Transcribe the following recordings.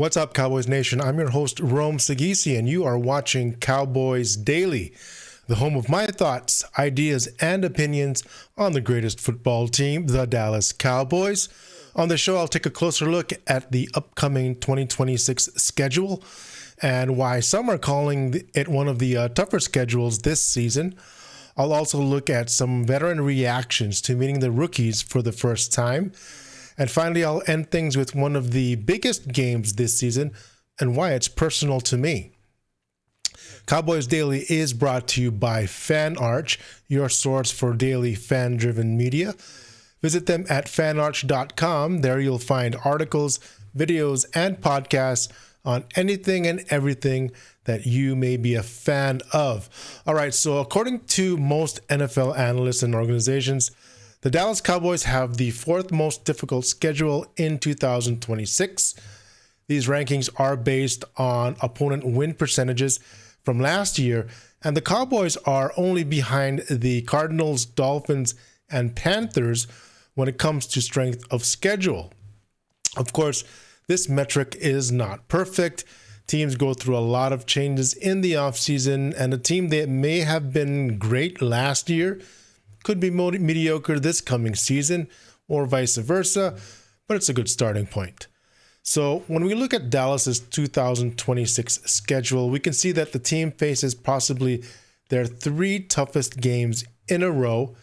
What's up, Cowboys Nation? I'm your host, Rome Sagisi, and you are watching Cowboys Daily, the home of my thoughts, ideas, and opinions on the greatest football team, the Dallas Cowboys. On the show, I'll take a closer look at the upcoming 2026 schedule and why some are calling it one of the tougher schedules this season. I'll also look at some veteran reactions to meeting the rookies for the first time. And finally, I'll end things with one of the biggest games this season and why it's personal to me. Cowboys Daily is brought to you by FanArch, your source for daily fan-driven media. Visit them at fanarch.com. There you'll find articles, videos, and podcasts on anything and everything that you may be a fan of. All right, so according to most NFL analysts and organizations, the Dallas Cowboys have the fourth most difficult schedule in 2026. These rankings are based on opponent win percentages from last year, and the Cowboys are only behind the Cardinals, Dolphins, and Panthers when it comes to strength of schedule. Of course, this metric is not perfect. Teams go through a lot of changes in the offseason, and a team that may have been great last year could be mediocre this coming season, or vice versa, but it's a good starting point. So when we look at Dallas's 2026 schedule, we can see that the team faces possibly their three toughest games in a row.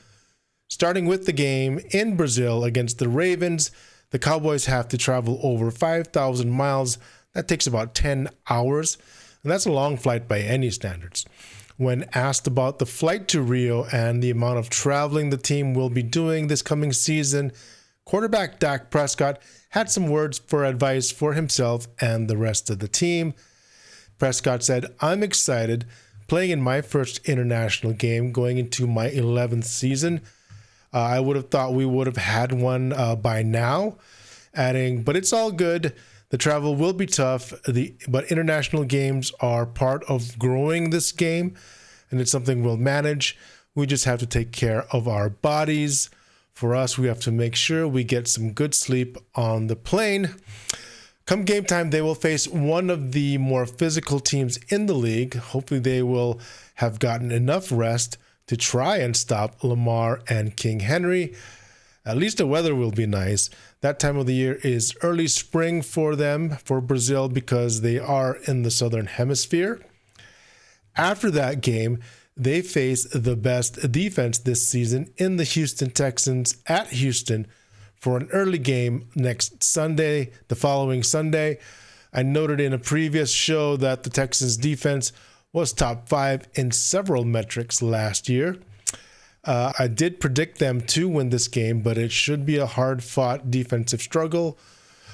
Starting with the game in Brazil against the Ravens, the Cowboys have to travel over 5,000 miles. That takes about 10 hours, and that's a long flight by any standards. When asked about the flight to Rio and the amount of traveling the team will be doing this coming season, quarterback Dak Prescott had some words for advice for himself and the rest of the team. Prescott said, "I'm excited, playing in my first international game going into my 11th season. I would have thought we would have had one by now," adding, "But it's all good. The travel will be tough, but international games are part of growing this game, and it's something we'll manage. We just have to take care of our bodies. For us, we have to make sure we get some good sleep on the plane." Come game time, they will face one of the more physical teams in the league. Hopefully they will have gotten enough rest to try and stop Lamar and King Henry. At least the weather will be nice. That time of the year is early spring for them, for Brazil, because they are in the southern hemisphere. After that game, they face the best defense this season in the Houston Texans at Houston for an early game next Sunday, the following Sunday. I noted in a previous show that the Texans defense was top 5 in several metrics last year. I did predict them to win this game, but it should be a hard-fought defensive struggle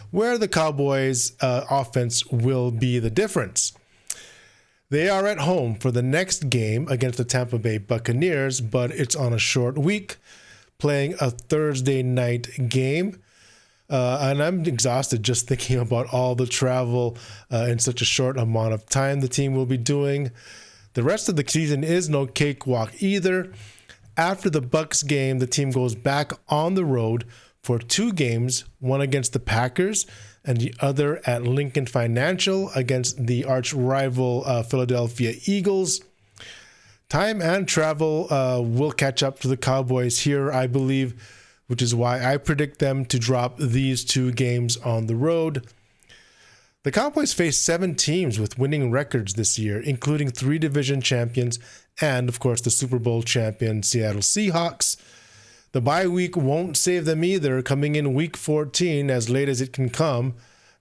where the Cowboys' offense will be the difference. They are at home for the next game against the Tampa Bay Buccaneers, but it's on a short week, playing a Thursday night game. And I'm exhausted just thinking about all the travel in such a short amount of time the team will be doing. The rest of the season is no cakewalk either. After the Bucs game, the team goes back on the road for 2 games, one against the Packers and the other at Lincoln Financial against the arch rival Philadelphia Eagles. Time and travel will catch up to the Cowboys here, I believe, which is why I predict them to drop these 2 games on the road. The Cowboys face 7 teams with winning records this year, including 3 division champions and, of course, the Super Bowl champion Seattle Seahawks. The bye week won't save them either, coming in week 14 as late as it can come,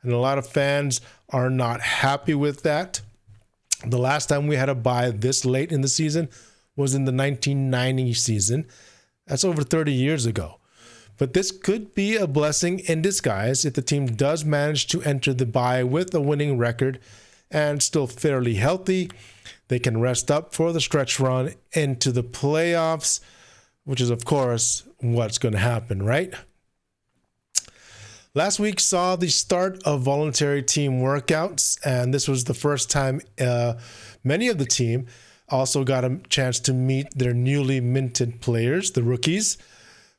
and a lot of fans are not happy with that. The last time we had a bye this late in the season was in the 1990 season. That's over 30 years ago. But this could be a blessing in disguise if the team does manage to enter the bye with a winning record and still fairly healthy. They can rest up for the stretch run into the playoffs, which is, of course, what's going to happen, right? Last week saw the start of voluntary team workouts, and this was the first time many of the team also got a chance to meet their newly minted players, the rookies.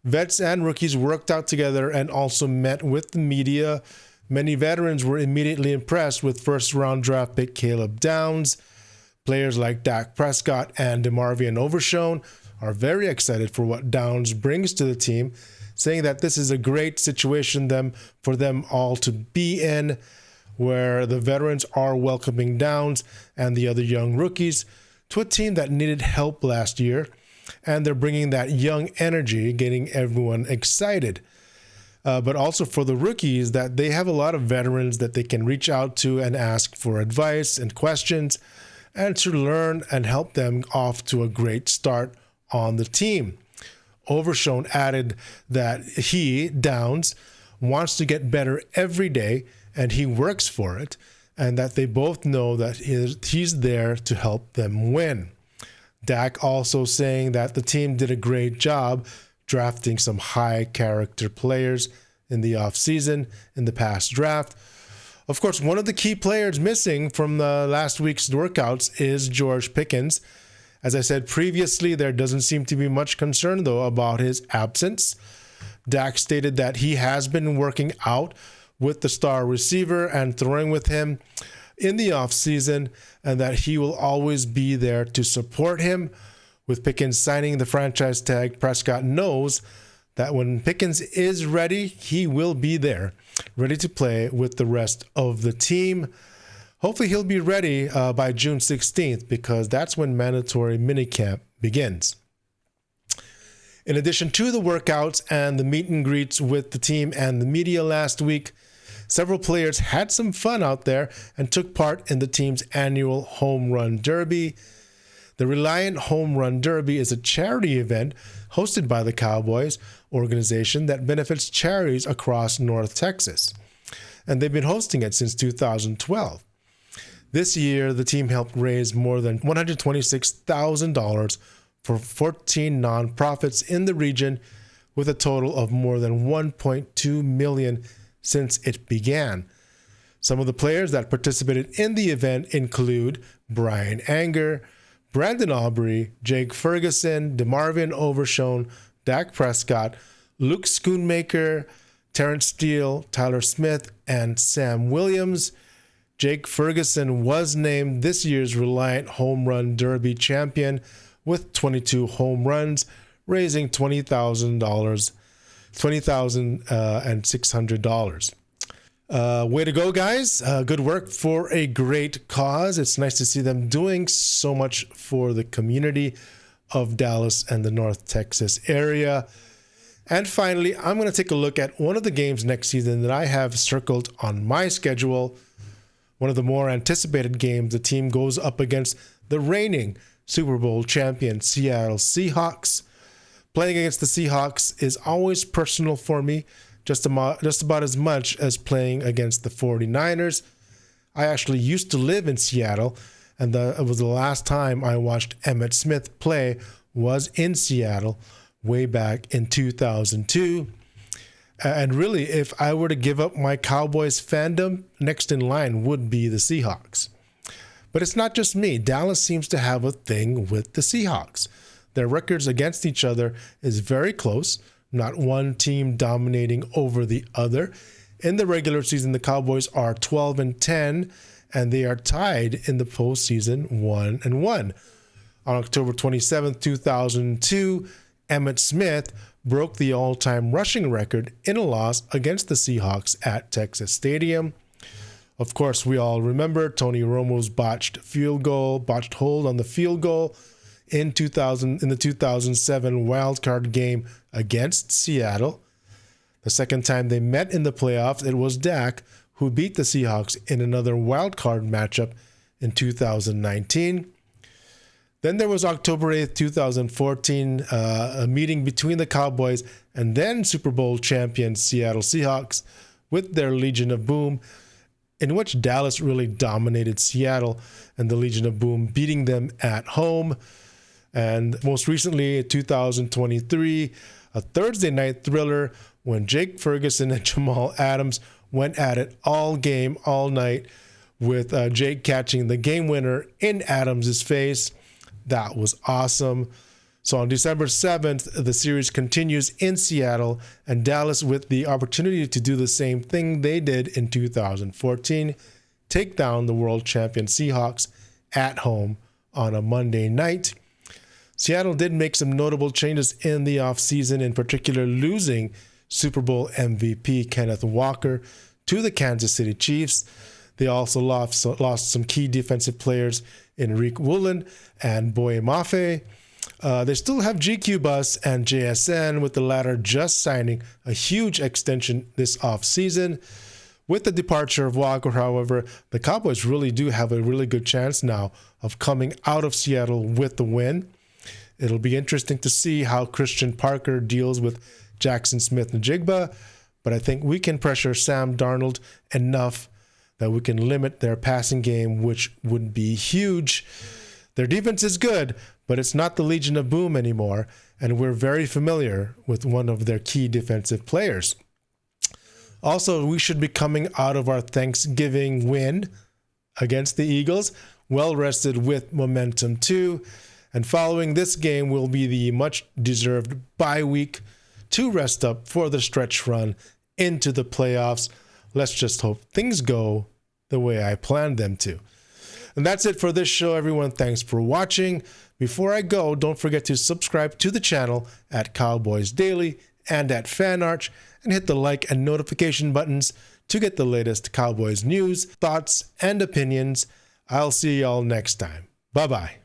Vets and rookies worked out together and also met with the media Many veterans were immediately impressed with first-round draft pick Caleb Downs. Players like Dak Prescott and DeMarvion Overshown are very excited for what Downs brings to the team, saying that this is a great situation for them all to be in, where the veterans are welcoming Downs and the other young rookies to a team that needed help last year, and they're bringing that young energy, getting everyone excited. But also for the rookies, that they have a lot of veterans that they can reach out to and ask for advice and questions and to learn and help them off to a great start on the team. Overshown added that he, Downs, wants to get better every day and he works for it, and that they both know that he's there to help them win. Dak also saying that the team did a great job drafting some high-character players in the offseason in the past draft. Of course, one of the key players missing from the last week's workouts is George Pickens. As I said previously, there doesn't seem to be much concern, though, about his absence. Dak stated that he has been working out with the star receiver and throwing with him in the offseason, and that he will always be there to support him. With Pickens signing the franchise tag, Prescott knows that when Pickens is ready, he will be there, ready to play with the rest of the team. Hopefully he'll be ready by June 16th, because that's when mandatory minicamp begins. In addition to the workouts and the meet and greets with the team and the media last week, several players had some fun out there and took part in the team's annual Home Run Derby. The Reliant Home Run Derby is a charity event hosted by the Cowboys organization that benefits charities across North Texas, and they've been hosting it since 2012. This year, the team helped raise more than $126,000 for 14 nonprofits in the region, with a total of more than $1.2 million since it began. Some of the players that participated in the event include Brian Anger, Brandon Aubrey, Jake Ferguson, DeMarvion Overshown, Dak Prescott, Luke Schoonmaker, Terrence Steele, Tyler Smith, and Sam Williams. Jake Ferguson was named this year's Reliant Home Run Derby champion with 22 home runs, raising $20,600. Way to go, guys. Good work for a great cause. It's nice to see them doing so much for the community of Dallas and the North Texas area. And finally, I'm going to take a look at one of the games next season that I have circled on my schedule. One of the more anticipated games, the team goes up against the reigning Super Bowl champion Seattle Seahawks. Playing against the Seahawks is always personal for me, just about as much as playing against the 49ers. I actually used to live in Seattle, and it was the last time I watched Emmitt Smith play was in Seattle way back in 2002. And really, if I were to give up my Cowboys fandom, next in line would be the Seahawks. But it's not just me. Dallas seems to have a thing with the Seahawks. Their records against each other is very close, not one team dominating over the other. In the regular season, the Cowboys are 12-10, and they are tied in the postseason 1-1. On October 27, 2002, Emmitt Smith broke the all-time rushing record in a loss against the Seahawks at Texas Stadium. Of course, we all remember Tony Romo's botched hold on the field goal in the 2007 wildcard game against Seattle. The second time they met in the playoffs, it was Dak who beat the Seahawks in another wildcard matchup in 2019. Then there was October 8th, 2014, a meeting between the Cowboys and then Super Bowl champion Seattle Seahawks with their Legion of Boom, in which Dallas really dominated Seattle and the Legion of Boom beating them at home. And most recently, 2023, a Thursday night thriller when Jake Ferguson and Jamal Adams went at it all game, all night, with Jake catching the game winner in Adams' face. That was awesome. So on December 7th, the series continues in Seattle, and Dallas with the opportunity to do the same thing they did in 2014, take down the world champion Seahawks at home on a Monday night. Seattle did make some notable changes in the offseason, in particular losing Super Bowl MVP Kenneth Walker to the Kansas City Chiefs. They also lost some key defensive players in Rick Woolen and Boye Mafe. They still have GQ Bus and JSN, with the latter just signing a huge extension this offseason. With the departure of Walker, however, the Cowboys really do have a really good chance now of coming out of Seattle with the win. It'll be interesting to see how Christian Parker deals with Jackson Smith-Njigba, but I think we can pressure Sam Darnold enough that we can limit their passing game, which would be huge. Their defense is good, but it's not the Legion of Boom anymore, and we're very familiar with one of their key defensive players. Also, we should be coming out of our Thanksgiving win against the Eagles, well rested with momentum too. And following this game will be the much-deserved bye week to rest up for the stretch run into the playoffs. Let's just hope things go the way I planned them to. And that's it for this show, everyone. Thanks for watching. Before I go, don't forget to subscribe to the channel at Cowboys Daily and at FanArch, and hit the like and notification buttons to get the latest Cowboys news, thoughts, and opinions. I'll see y'all next time. Bye-bye.